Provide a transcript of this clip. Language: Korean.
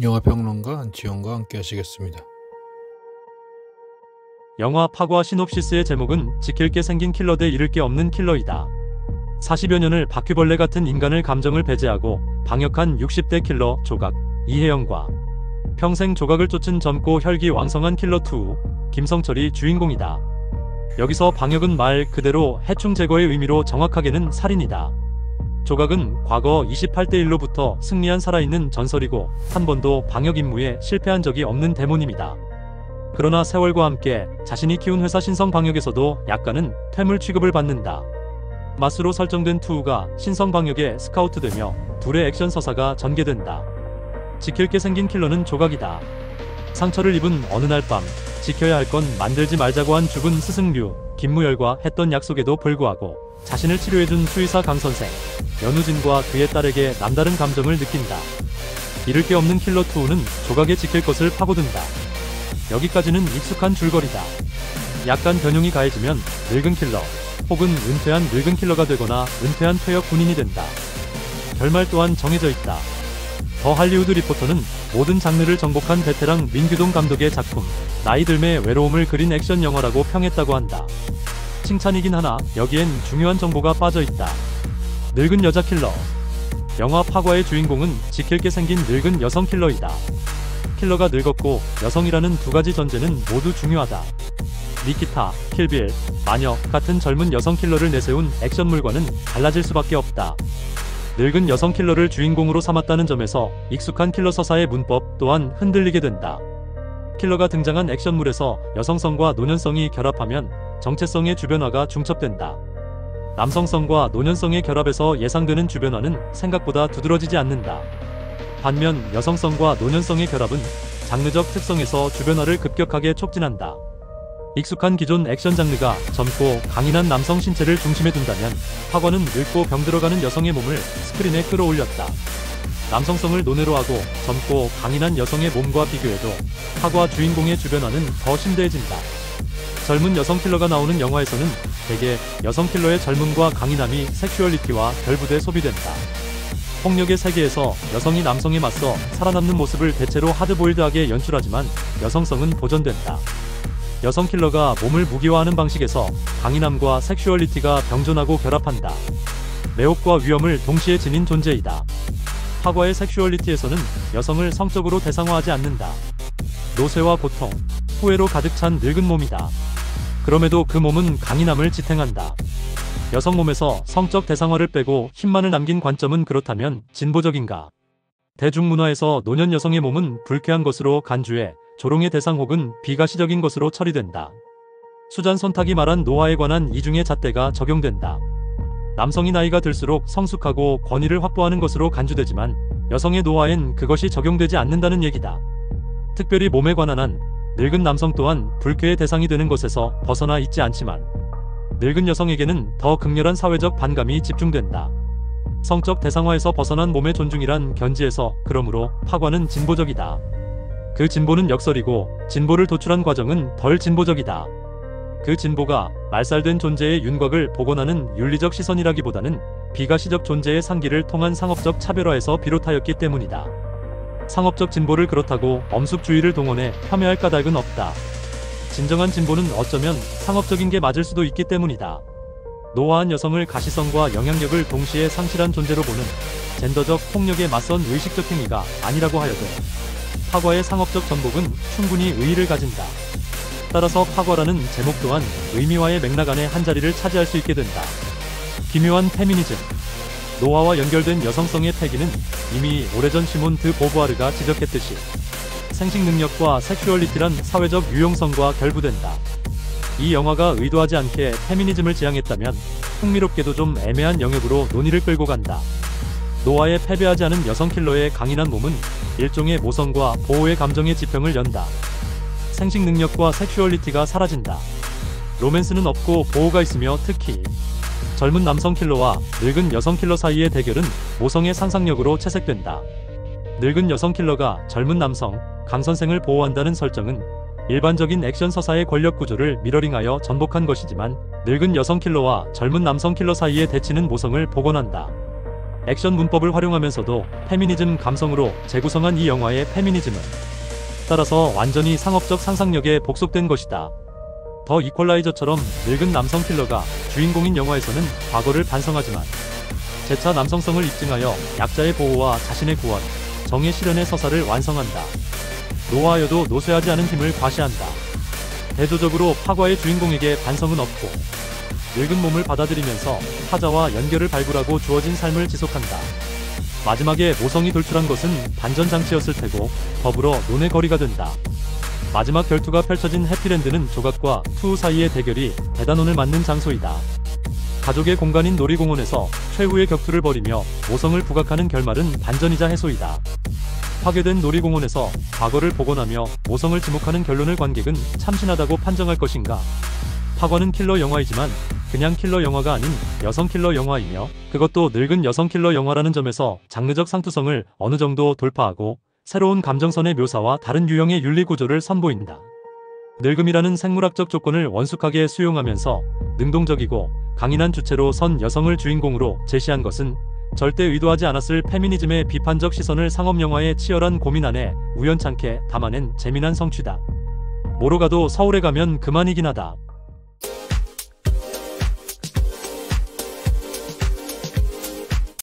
영화평론가 안치홍과 함께 하시겠습니다. 영화 파과 시놉시스의 제목은 지킬 게 생긴 킬러 대 잃을 게 없는 킬러이다. 40여 년을 바퀴벌레 같은 인간을 감정을 배제하고 방역한 60대 킬러 조각 이혜영과 평생 조각을 쫓은 젊고 혈기왕성한 킬러2 김성철이 주인공이다. 여기서 방역은 말 그대로 해충 제거의 의미로 정확하게는 살인이다. 조각은 과거 28대 1로부터 승리한 살아있는 전설이고 한 번도 방역 임무에 실패한 적이 없는 데모님이다. 그러나 세월과 함께 자신이 키운 회사 신성방역에서도 약간은 퇴물 취급을 받는다. 마스로 설정된 투우가 신성방역에 스카우트되며 둘의 액션 서사가 전개된다. 지킬 게 생긴 킬러는 조각이다. 상처를 입은 어느 날 밤 지켜야 할 건 만들지 말자고 한 죽은 스승류 김무열과 했던 약속에도 불구하고 자신을 치료해준 수의사 강선생 연우진과 그의 딸에게 남다른 감정을 느낀다. 잃을 게 없는 킬러2는 조각에 지킬 것을 파고든다. 여기까지는 익숙한 줄거리다. 약간 변형이 가해지면 늙은 킬러 혹은 은퇴한 늙은 킬러가 되거나 은퇴한 퇴역 군인이 된다. 결말 또한 정해져 있다. 더 할리우드 리포터는 모든 장르를 정복한 베테랑 민규동 감독의 작품 나이 들매의 외로움을 그린 액션 영화라고 평했다고 한다. 칭찬이긴 하나 여기엔 중요한 정보가 빠져있다. 늙은 여자 킬러. 영화 파과의 주인공은 지킬 게 생긴 늙은 여성 킬러이다. 킬러가 늙었고 여성이라는 두 가지 전제는 모두 중요하다. 니키타, 킬빌, 마녀 같은 젊은 여성 킬러를 내세운 액션물과는 달라질 수밖에 없다. 늙은 여성 킬러를 주인공으로 삼았다는 점에서 익숙한 킬러 서사의 문법 또한 흔들리게 된다. 킬러가 등장한 액션물에서 여성성과 노년성이 결합하면 정체성의 주변화가 중첩된다. 남성성과 노년성의 결합에서 예상되는 주변화는 생각보다 두드러지지 않는다. 반면 여성성과 노년성의 결합은 장르적 특성에서 주변화를 급격하게 촉진한다. 익숙한 기존 액션 장르가 젊고 강인한 남성 신체를 중심에 둔다면 파과는 늙고 병들어가는 여성의 몸을 스크린에 끌어올렸다. 남성성을 논외로 하고 젊고 강인한 여성의 몸과 비교해도 파과 주인공의 주변화는 더 심대해진다. 젊은 여성 킬러가 나오는 영화에서는 대개 여성 킬러의 젊음과 강인함이 섹슈얼리티와 결부돼 소비된다. 폭력의 세계에서 여성이 남성에 맞서 살아남는 모습을 대체로 하드보일드하게 연출하지만 여성성은 보존된다. 여성 킬러가 몸을 무기화하는 방식에서 강인함과 섹슈얼리티가 병존하고 결합한다. 매혹과 위험을 동시에 지닌 존재이다. 파과의 섹슈얼리티에서는 여성을 성적으로 대상화하지 않는다. 노쇠와 고통, 후회로 가득 찬 늙은 몸이다. 그럼에도 그 몸은 강인함을 지탱한다. 여성 몸에서 성적 대상화를 빼고 힘만을 남긴 관점은 그렇다면 진보적인가? 대중문화에서 노년 여성의 몸은 불쾌한 것으로 간주해 조롱의 대상 혹은 비가시적인 것으로 처리된다. 수잔 손탁이 말한 노화에 관한 이중의 잣대가 적용된다. 남성이 나이가 들수록 성숙하고 권위를 확보하는 것으로 간주되지만 여성의 노화엔 그것이 적용되지 않는다는 얘기다. 특별히 몸에 관한 한 늙은 남성 또한 불쾌의 대상이 되는 것에서 벗어나 있지 않지만 늙은 여성에게는 더 극렬한 사회적 반감이 집중된다. 성적 대상화에서 벗어난 몸의 존중이란 견지에서 그러므로 파과는 진보적이다. 그 진보는 역설이고 진보를 도출한 과정은 덜 진보적이다. 그 진보가 말살된 존재의 윤곽을 복원하는 윤리적 시선이라기보다는 비가시적 존재의 상기를 통한 상업적 차별화에서 비롯하였기 때문이다. 상업적 진보를 그렇다고 엄숙주의를 동원해 폄훼할 까닭은 없다. 진정한 진보는 어쩌면 상업적인 게 맞을 수도 있기 때문이다. 노화한 여성을 가시성과 영향력을 동시에 상실한 존재로 보는 젠더적 폭력에 맞선 의식적 행위가 아니라고 하여도 파과의 상업적 전복은 충분히 의의를 가진다. 따라서 파과라는 제목 또한 의미와의 맥락 안에 한자리를 차지할 수 있게 된다. 기묘한 페미니즘. 노화와 연결된 여성성의 폐기는 이미 오래전 시몬 드 보부아르가 지적했듯이 생식 능력과 섹슈얼리티란 사회적 유용성과 결부된다. 이 영화가 의도하지 않게 페미니즘을 지향했다면 흥미롭게도 좀 애매한 영역으로 논의를 끌고 간다. 노화에 패배하지 않은 여성 킬러의 강인한 몸은 일종의 모성과 보호의 감정의 지평을 연다. 생식 능력과 섹슈얼리티가 사라진다. 로맨스는 없고 보호가 있으며 특히 젊은 남성 킬러와 늙은 여성 킬러 사이의 대결은 모성의 상상력으로 채색된다. 늙은 여성 킬러가 젊은 남성, 강선생을 보호한다는 설정은 일반적인 액션 서사의 권력 구조를 미러링하여 전복한 것이지만 늙은 여성 킬러와 젊은 남성 킬러 사이의 대치는 모성을 복원한다. 액션 문법을 활용하면서도 페미니즘 감성으로 재구성한 이 영화의 페미니즘은 따라서 완전히 상업적 상상력에 복속된 것이다. 더 이퀄라이저처럼 늙은 남성 킬러가 주인공인 영화에서는 과거를 반성하지만 재차 남성성을 입증하여 약자의 보호와 자신의 구원, 정의 실현의 서사를 완성한다. 노화여도 노쇠하지 않은 힘을 과시한다. 대조적으로 파과의 주인공에게 반성은 없고 늙은 몸을 받아들이면서 타자와 연결을 발굴하고 주어진 삶을 지속한다. 마지막에 모성이 돌출한 것은 반전장치였을 테고 더불어 논의 거리가 된다. 마지막 결투가 펼쳐진 해피랜드는 조각과 투 사이의 대결이 대단원을 맞는 장소이다. 가족의 공간인 놀이공원에서 최후의 격투를 벌이며 모성을 부각하는 결말은 반전이자 해소이다. 파괴된 놀이공원에서 과거를 복원하며 모성을 지목하는 결론을 관객은 참신하다고 판정할 것인가? 파과는 킬러 영화이지만 그냥 킬러 영화가 아닌 여성 킬러 영화이며 그것도 늙은 여성 킬러 영화라는 점에서 장르적 상투성을 어느 정도 돌파하고 새로운 감정선의 묘사와 다른 유형의 윤리 구조를 선보인다. 늙음이라는 생물학적 조건을 원숙하게 수용하면서 능동적이고 강인한 주체로 선 여성을 주인공으로 제시한 것은 절대 의도하지 않았을 페미니즘의 비판적 시선을 상업영화의 치열한 고민 안에 우연찮게 담아낸 재미난 성취다. 뭐로 가도 서울에 가면 그만이긴 하다.